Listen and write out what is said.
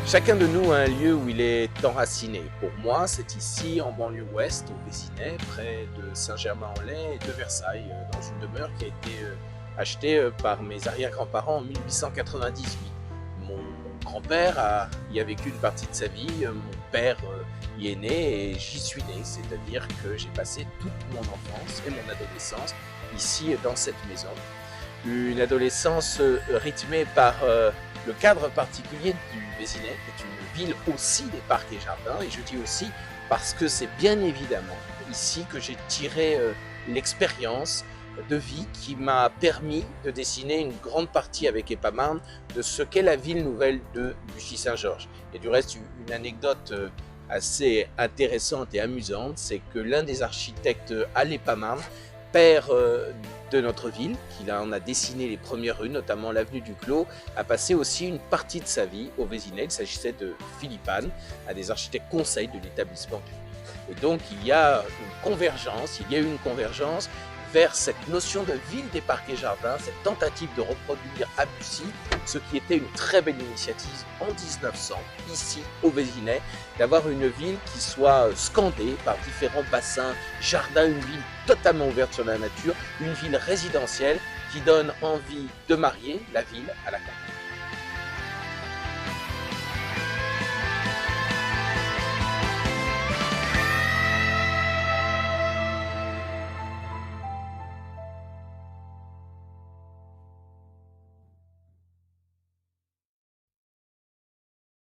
Chacun de nous a un lieu où il est enraciné. Pour moi, c'est ici, en banlieue ouest, au Vésinet, près de Saint-Germain-en-Laye et de Versailles, dans une demeure qui a été achetée par mes arrière-grands-parents en 1898. Mon grand-père y a vécu une partie de sa vie, mon père y est né et j'y suis né, c'est-à-dire que j'ai passé toute mon enfance et mon adolescence ici, dans cette maison. Une adolescence rythmée par le cadre particulier du Vésinet, qui est une ville aussi des parcs et jardins, et je dis aussi parce que c'est bien évidemment ici que j'ai tiré l'expérience de vie qui m'a permis de dessiner une grande partie avec Epaminondas de ce qu'est la ville nouvelle de Buchy-Saint-Georges. Et du reste, une anecdote assez intéressante et amusante, c'est que l'un des architectes à l'Epaminondas, père de notre ville, qui en a dessiné les premières rues, notamment l'avenue du Clos, a passé aussi une partie de sa vie au Vésinet. Il s'agissait de Philippe Anne, un des architectes conseils de l'établissement public. Et donc il y a eu une convergence vers cette notion de ville des parcs et jardins, cette tentative de reproduire à Bussy ce qui était une très belle initiative en 1900, ici au Vésinet, d'avoir une ville qui soit scandée par différents bassins, jardins, une ville totalement ouverte sur la nature, une ville résidentielle qui donne envie de marier la ville à la campagne.